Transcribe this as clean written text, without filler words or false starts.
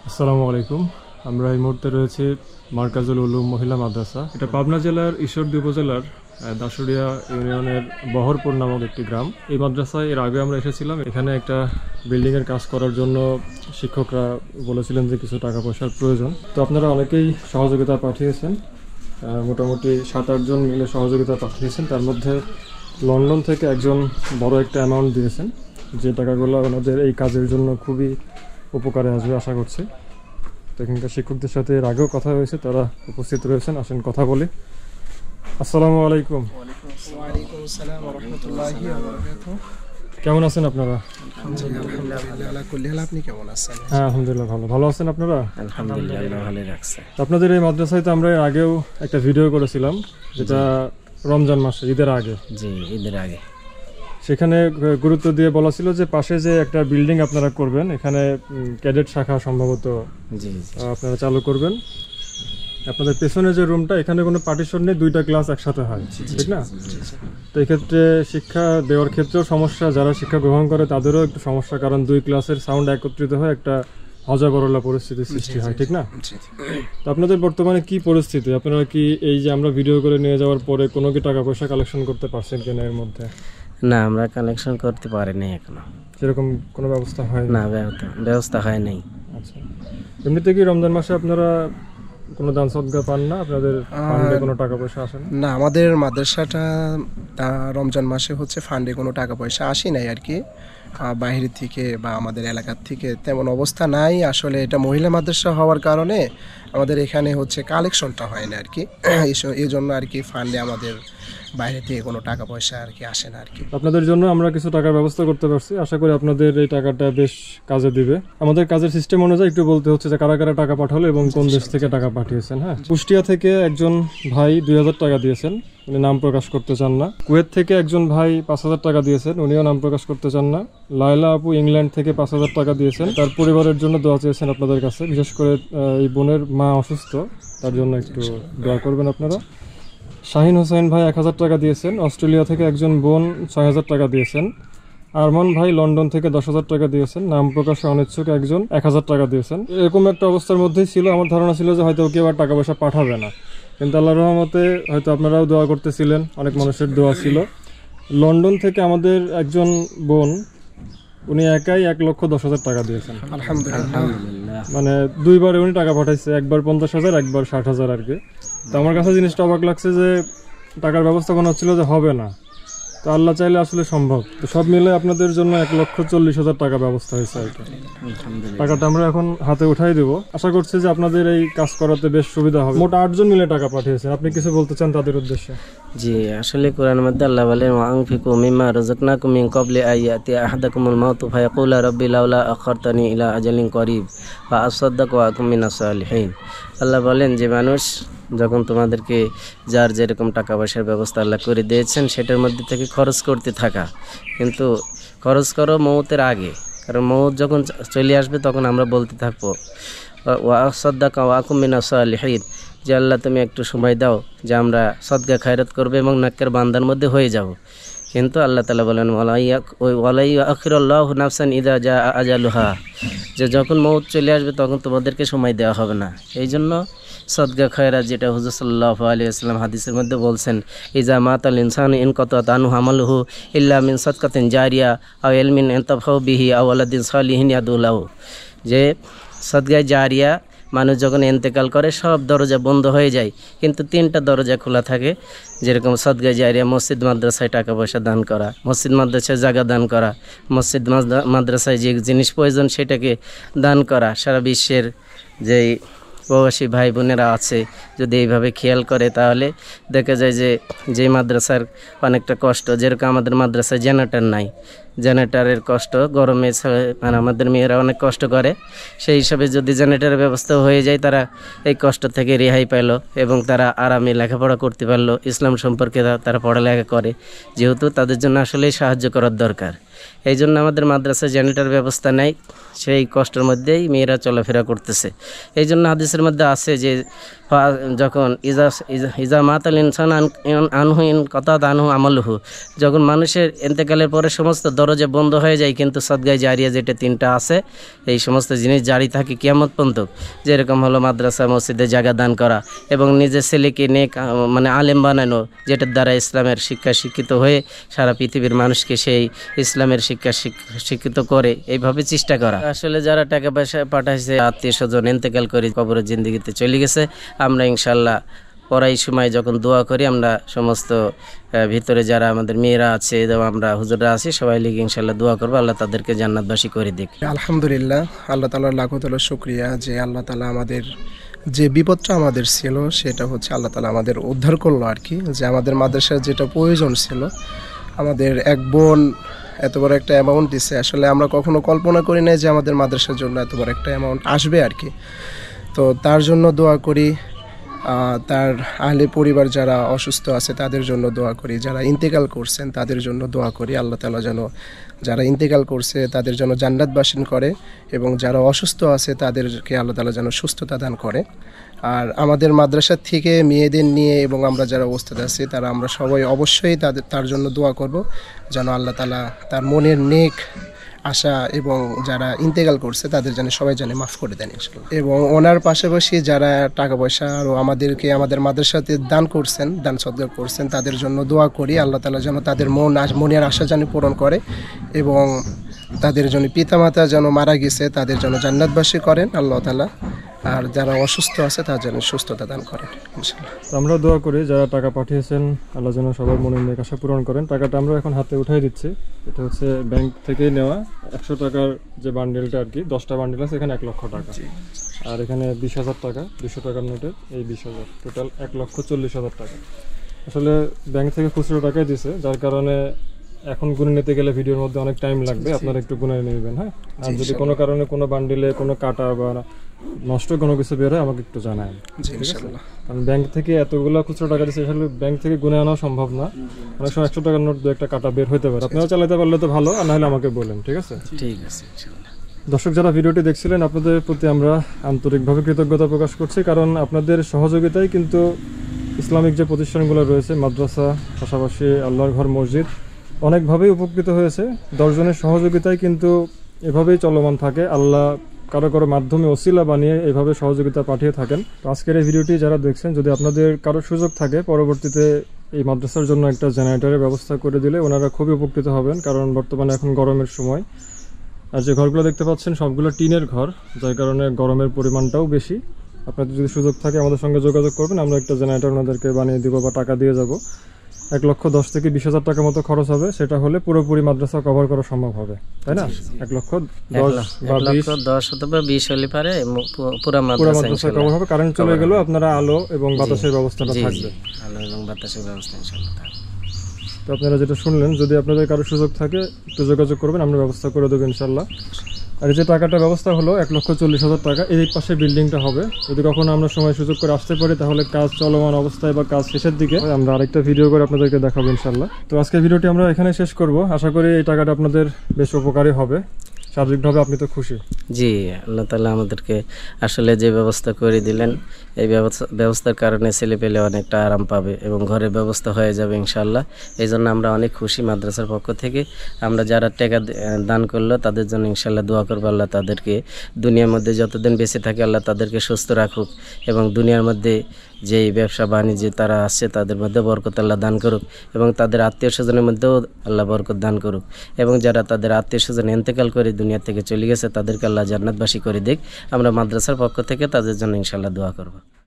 আসসালামু আলাইকুম। আমরা এই মুহূর্তে রয়েছি মার্কাজুল উলুম মহিলা মাদ্রাসা। এটা পাবনা জেলার ঈশ্বরদী উপজেলার দাসুরিয়া ইউনিয়নের বহরপুর নামক একটি গ্রাম। এই মাদ্রাসায় এর আগে আমরা এসেছিলাম। এখানে একটা বিল্ডিংয়ের কাজ করার জন্য শিক্ষকরা বলেছিলেন যে কিছু টাকা পয়সার প্রয়োজন। তো আপনারা অনেকেই সহযোগিতা পাঠিয়েছেন, মোটামুটি 7-8 জন মিলে সহযোগিতা পাঠিয়েছেন। তার মধ্যে লন্ডন থেকে একজন বড় একটা অ্যামাউন্ট দিয়েছেন, যে টাকাগুলো ওনাদের এই কাজের জন্য খুবই উপকারে আসবে আশা করছি। তো এখানকার শিক্ষকদের সাথে এর আগেও কথা হয়েছে, তারা উপস্থিত রয়েছেন। আসেন কথা বলি। আসসালামু আলাইকুম। ওয়ালাইকুম আসসালাম ওয়া রাহমাতুল্লাহি ওয়া বারাকাতুহু। কেমন আছেন আপনারা? আলহামদুলিল্লাহ, আলা কুল্লি হাল। আপনি কেমন আছেন? হ্যাঁ, আলহামদুলিল্লাহ ভালো আছেন আপনারা? আলহামদুলিল্লাহ, ভালো রাখছে। আপনাদের এই মাদ্রাসায় তো আমরা এর আগেও একটা ভিডিও করেছিলাম, যেটা রমজান মাসে ঈদের আগে। জি, ঈদের আগে। সেখানে গুরুত্ব দিয়ে বলা ছিল যে পাশে যে একটা বিল্ডিং আপনারা করবেন, এখানে ক্যাডেট শাখা সম্ভবত জি আপনারা চালু করবেন। আপনাদের পেছনে যে রুমটা, এখানে কোনো পার্টিশন নেই, 2টা ক্লাস একসাথে হয়, ঠিক না? তো এক্ষেত্রে শিক্ষা দেওয়ার ক্ষেত্রেও সমস্যা, যারা শিক্ষা গ্রহণ করে তাদেরও একটু সমস্যা, কারণ 2 ক্লাসের সাউন্ড একত্রিত হয়ে একটা হজবরলা পরিস্থিতির সৃষ্টি হয়, ঠিক না? তো আপনাদের বর্তমানে কি পরিস্থিতি? আপনারা কি এই যে আমরা ভিডিও করে নিয়ে যাওয়ার পরে কোনো কি টাকা পয়সা কালেকশন করতে পারছেন কিনা এর মধ্যে? না, আমরা কালেকশন করতে পারিনি এখনো। সেরকম কোনো ব্যবস্থা হয় না, ব্যবস্থা হয় নাই। আচ্ছা, এমনিতে কি রমজান মাসে আপনারা কোনো দান সদকা পান না? আপনাদের ফান্ডে কোনো টাকা পয়সা আসে না? না, আমাদের মাদ্রাসাটা রমজান মাসে হচ্ছে ফান্ডে কোনো টাকা পয়সা আসে নাই আর কি। বাইরে থেকে বা আমাদের এলাকার থেকে তেমন অবস্থা নাই। আসলে এটা মহিলা মাদ্রাসা হওয়ার কারণে আমাদের এখানে হচ্ছে কালেকশনটা হয় না আর কি। এই জন্য আর কি ফান্ডে আমাদের বাইরে থেকে কোনো টাকা পয়সা আর কি আসে না আর কি। আপনাদের জন্য আমরা কিছু টাকার ব্যবস্থা করতে পারছি। আশা করি আপনাদের এই টাকাটা বেশ কাজে দিবে। আমাদের কাজের সিস্টেম অনুযায়ী একটু বলতে হচ্ছে যে কারা কারা টাকা পাঠালো এবং কোন দেশ থেকে টাকা পাঠিয়েছেন। হ্যাঁ, কুষ্টিয়া থেকে একজন ভাই 2000 টাকা দিয়েছেন, উনি নাম প্রকাশ করতে চান না। কুয়েত থেকে একজন ভাই 5000 টাকা দিয়েছেন, উনিও নাম প্রকাশ করতে চান না। লায়লা আপু ইংল্যান্ড থেকে 5000 টাকা দিয়েছেন, তার পরিবারের জন্য দোয়া চেয়েছেন আপনাদের কাছে। বিশেষ করে এই বোনের মা অসুস্থ, তার জন্য একটু দোয়া করবেন আপনারা। শাহিন হোসেন ভাই 1000 টাকা দিয়েছেন। অস্ট্রেলিয়া থেকে একজন বোন 6000 টাকা দিয়েছেন। আরমান ভাই লন্ডন থেকে 10,000 টাকা দিয়েছেন। নাম প্রকাশে অনিচ্ছুক একজন 1000 টাকা দিয়েছেন। এরকম একটা অবস্থার মধ্যেই ছিল। আমার ধারণা ছিল যে হয়তো কেউ আর টাকা পয়সা পাঠাবে না, কিন্তু আল্লাহর রহমতে হয়তো আপনারাও দোয়া করতেছিলেন, অনেক মানুষের দোয়া ছিল। লন্ডন থেকে আমাদের একজন বোন, উনি একাই 1,10,000 টাকা দিয়েছেন। আলহামদুলিল্লাহ, মানে 2 বারে উনি টাকা পাঠাইছে, একবার 50,000, একবার 60,000 আর কি। তো আমার কাছে জিনিসটা অবাক লাগছে যে টাকার ব্যবস্থা কোনো হচ্ছিল যে হবে না, তো আল্লাহ চাইলে আসলে সম্ভব। তো সব মিলে আপনাদের জন্য 1,40,000 টাকা ব্যবস্থা হয়েছে আর কি। টাকাটা আমরা এখন হাতে উঠাই দেব। আশা করছি যে আপনাদের এই কাজ করাতে বেশ সুবিধা হবে। মোট 8 জন মিলে টাকা পাঠিয়েছেন। আপনি কিছু বলতে চান তাদের উদ্দেশ্যে? জি, আসলে কোরআনের মধ্যে আল্লাহ বলেন, ওয়ানফিকু মিম্মা রাযাকনাকুম মিন ক্বাবলি আইয়াতি আহাদাকুমুল মাউতু ফায়াকুলা রাব্বি লাউলা আখারতানি ইলা আজালিন করিব ফা আসাদদাকু ওয়া আকুম মিনাস সালিহিন। আল্লাহ বলেন যে মানুষ যখন তোমাদেরকে যার যেরকম টাকা পয়সার ব্যবস্থা আল্লাহ করে দিয়েছেন সেটার মধ্যে থেকে খরচ করতে থাকা, কিন্তু খরচ করো মৌতের আগে, কারণ মৌত যখন চলে আসবে তখন আমরা বলতে থাকবো ওয়া আসাদদাকু ওয়া আকুম মিনাস সালিহিন, যে আল্লাহ তুমি একটু সময় দাও যে আমরা সদকা খায়রাত করবে এবং নাক্কের বান্দার মধ্যে হয়ে যাব। কিন্তু আল্লাহ তাআলা বলেন ওয়ালাই আখিরাল্লাহু নাফসান ইযা জা আজালুহা, যে যখন মৌত চলে আসবে তখন তোমাদেরকে সময় দেওয়া হবে না। এই জন্য সদকা খায়রাত, যেটা হুজুর সাল্লাল্লাহু আলাইহি ওয়াসাল্লাম হাদিসের মধ্যে বলছেন, ইজা মাতাল ইনসানু ইনকাতাত আনহু আমালুহু ইল্লা মিন সাদকাতিন জারিয়া আও ইলমিন ইনতাফাউ বিহি আও ওয়ালাদিন সালিহিন ইয়াদউ লাহু, যে সদকা জারিয়া মানুষ যখন ইন্তেকাল করে সব দরজা বন্ধ হয়ে যায়, কিন্তু 3টা দরজা খোলা থাকে। যেরকম সদকা জারিয়া, মসজিদ মাদ্রাসায় টাকা পয়সা দান করা, মসজিদ মাদ্রাসায় জায়গা দান করা, মসজিদ মাদ্রাসায় যে জিনিস প্রয়োজন সেটাকে দান করা। সারা বিশ্বের যেই প্রবাসী ভাই বোনেরা আছে যদি এইভাবে খেয়াল করে তাহলে দেখা যায় যে যেই মাদ্রাসার অনেকটা কষ্ট, যেরকম আমাদের মাদ্রাসায় জেনারেটর নাই, জেনারেটরের কষ্ট গরমে মানে আমাদের মেয়েরা অনেক কষ্ট করে, সেই হিসাবে যদি জেনারেটরের ব্যবস্থা হয়ে যায় তারা এই কষ্ট থেকে রেহাই পেল এবং তারা আরামে লেখাপড়া করতে পারলো, ইসলাম সম্পর্কে তারা পড়ালেখা করে, যেহেতু তাদের জন্য আসলেই সাহায্য করার দরকার। এই জন্য আমাদের মাদ্রাসায় জেনারেটর ব্যবস্থা নেই, সেই কষ্টের মধ্যেই মেয়েরা চলাফেরা করতেছে। এই জন্য হাদিসের মধ্যে আছে যে যখন ইজা মাতাল ইনসান আনহু ইন কতাত আনহু আমলহু, যখন মানুষের ইন্তেকালের পরে সমস্ত দরজা বন্ধ হয়ে যায় কিন্তু সদগায়ে জারিয়া যেটা 3টা আছে এই সমস্ত জিনিস জারি থাকে কিয়ামত পর্যন্ত। যেরকম হলো মাদ্রাসা মসজিদে জায়গা দান করা এবং নিজের ছেলেকে নেক মানে আলেম বানানো, যেটার দ্বারা ইসলামের শিক্ষা শিক্ষিত হয়ে সারা পৃথিবীর মানুষকে সেই ইসলামের শিক্ষা শিক্ষিত করে, এইভাবে চেষ্টা করা। আসলে যারা টাকা পয়সা পাঠাইছে আত্মীয় স্বজন ইন্তেকাল করে কবরের জিন্দেগিতে চলে গেছে, আমরা ইনশাল্লাহ পড়াই সময় যখন দোয়া করি আমরা সমস্ত ভিতরে যারা আমাদের মেয়েরা আছে এবং আমরা হুজুররা আছি সবাই লিগে ইনশাল্লাহ দোয়া করবো আল্লাহ তাদেরকে জান্নাতবাসী করে দিক। আলহামদুলিল্লাহ, আল্লাহ তাআলার লাখো তাআলা শুকরিয়া যে আল্লাহ তাআলা আমাদের যে বিপদটা আমাদের ছিল সেটা হচ্ছে আল্লাহ তাআলা আমাদের উদ্ধার করলো আর কি। যে আমাদের মাদ্রাসার যেটা প্রয়োজন ছিল, আমাদের এক বোন এত বড় একটা অ্যামাউন্ট দিছে, আসলে আমরা কখনো কল্পনা করি নাই যে আমাদের মাদ্রাসার জন্য এত বড় একটা অ্যামাউন্ট আসবে আর কি। তো তার জন্য দোয়া করি, তার আহলে পরিবার যারা অসুস্থ আছে তাদের জন্য দোয়া করি, যারা ইন্তেকাল করছেন তাদের জন্য দোয়া করি। আল্লাহ তাআলা যেন যারা ইন্তেকাল করছে তাদের জন্য জান্নাতবাসী করে এবং যারা অসুস্থ আছে তাদেরকে আল্লাহ তাআলা যেন সুস্থতা দান করে। আর আমাদের মাদ্রাসা থেকে মেয়েদের নিয়ে এবং আমরা যারা ওস্তাদ আছি তারা আমরা সবাই অবশ্যই তার জন্য দোয়া করব যেন আল্লাহ তাআলা তার মনের নেক আশা এবং যারা ইন্তেকাল করছে তাদের যেন সবাই জানে মাফ করে দেন ইনশাআল্লাহ। এবং ওনার পাশাপাশি যারা টাকা পয়সা আরও আমাদেরকে আমাদের মাদ্রাসাতে দান করছেন, দান সদকা করছেন, তাদের জন্য দোয়া করি আল্লাহ তাআলা যেন তাদের মনের আশা যেন পূরণ করে এবং তাদের জন্য পিতামাতা যেন মারা গেছে তাদের জন্য জান্নাতবাসী করেন আল্লাহ তাআলা। আর যারা অসুস্থ আছে তার জন্য সুস্থতা দান করেন ইনশাআল্লাহ। আমরা দোয়া করি যারা টাকা পাঠিয়েছেন আল্লাহ যেন সবার মনের নেক আশা পূরণ করেন। টাকাটা আমরা এখন হাতে উঠাই দিচ্ছি। এটা হচ্ছে ব্যাংক থেকেই নেওয়া 100 টাকার যে বান্ডেলটা আর কি, 10টা বান্ডেল আছে, এখানে 1 লক্ষ টাকা। আর এখানে 20,000 টাকা, 200 টাকার নোটে এই 20,000, টোটাল 1,40,000 টাকা। আসলে ব্যাংক থেকে খুচরো টাকাই দিছে, যার কারণে এখন গুনে নিতে গেলে ভিডিওর মধ্যে অনেক টাইম লাগবে, আপনারা একটু গুনে নেবেন। হ্যাঁ, আর যদি কোনো কারণে কোনো বান্ডিলে কোনো কাটা বা নষ্ট কোনো কিছু বের হয় আমাকে একটু জানান। কারণ ব্যাংক থেকে এতগুলো খুচরো টাকা দিচ্ছে, আসলে ব্যাংক থেকে গুনে আনা সম্ভব না। অনেক সময় 100 টাকার নোট 2-1টা কাটা বের হতে পারে। আপনারা চালাতে পারলে তো ভালো, আর নাহলে আমাকে বলেন, ঠিক আছে? ঠিক আছে। দর্শক যারা ভিডিওটি দেখছিলেন আপনাদের প্রতি আমরা আন্তরিকভাবে কৃতজ্ঞতা প্রকাশ করছি, কারণ আপনাদের সহযোগিতায় কিন্তু ইসলামিক যে প্রতিষ্ঠানগুলো রয়েছে, মাদ্রাসা, পাশাপাশি আল্লাহর ঘর, মসজিদ অনেকভাবেই উপকৃত হয়েছে। 10 জনের সহযোগিতায় কিন্তু এভাবেই চলমান থাকে। আল্লাহ কারো কারো মাধ্যমে ওসিলা বানিয়ে এভাবে সহযোগিতা পাঠিয়ে থাকেন। তো আজকের এই ভিডিওটি যারা দেখছেন, যদি আপনাদের কারো সুযোগ থাকে পরবর্তীতে এই মাদ্রাসার জন্য একটা জেনারেটরের ব্যবস্থা করে দিলে ওনারা খুবই উপকৃত হবেন, কারণ বর্তমানে এখন গরমের সময়। আর যে ঘরগুলো দেখতে পাচ্ছেন সবগুলো টিনের ঘর, যার কারণে গরমের পরিমাণটাও বেশি। আপনাদের যদি সুযোগ থাকে আমাদের সঙ্গে যোগাযোগ করবেন, আমরা একটা জেনারেটর ওনাদেরকে বানিয়ে দিব বা টাকা দিয়ে যাব। 1,10,000 থেকে 20,000 টাকার মতো খরচ হবে, সেটা হলে পুরোপুরি মাদ্রাসা কভার করা সম্ভব হবে, তাই না? 1,10,000 বা 10 অথবা 20 হলে পারে পুরো মাদ্রাসা কভার হবে। কারেন্ট চলে গেলেও আপনারা আলো এবং বাতাসের ব্যবস্থাটা থাকবে। আলো এবং বাতাসের ব্যবস্থা ইনশাআল্লাহ থাকবে। তো আপনারা যেটা শুনলেন, যদি আপনাদের কারো সুযোগ থাকে একটু যোগাযোগ করবেন, আমরা ব্যবস্থা করে দেবো ইনশাল্লাহ। আর যে টাকাটা ব্যবস্থা হলো 1,40,000 টাকা, এই পাশে বিল্ডিংটা হবে। যদি কখনো আমরা সময় সুযোগ করে আসতে পারি তাহলে কাজ চলমান অবস্থায় বা কাজ শেষের দিকে আমরা আরেকটা ভিডিও করে আপনাদেরকে দেখাবো ইনশাল্লাহ। তো আজকের ভিডিওটি আমরা এখানে শেষ করব। আশা করি এই টাকাটা আপনাদের বেশ উপকারী হবে। সার্বিকভাবে আপনি তো খুশি? জি, আল্লাহ তাআলা আমাদেরকে আসলে যে ব্যবস্থা করে দিলেন, এই ব্যবস্থার কারণে ছেলে পেলে অনেকটা আরাম পাবে এবং ঘরের ব্যবস্থা হয়ে যাবে ইনশাআল্লাহ। এই জন্য আমরা অনেক খুশি মাদ্রাসার পক্ষ থেকে। আমরা যারা টাকা দান করলো তাদের জন্য ইনশাআল্লাহ দোয়া করবো, আল্লাহ তাদেরকে দুনিয়ার মধ্যে যতদিন বেঁচে থাকে আল্লাহ তাদেরকে সুস্থ রাখুক এবং দুনিয়ার মধ্যে যেই ব্যবসা বাণিজ্য তারা আসছে তাদের মধ্যে বরকত আল্লাহ দান করুক এবং তাদের আত্মীয় স্বজনের মধ্যেও আল্লাহ বরকত দান করুক এবং যারা তাদের আত্মীয় স্বজন ইন্তেকাল করে দুনিয়া থেকে চলে গেছে তাদেরকে আল্লাহ জান্নাতবাসী করে দিক। আমরা মাদ্রাসার পক্ষ থেকে তাদের জন্য ইনশাআল্লাহ দোয়া করব।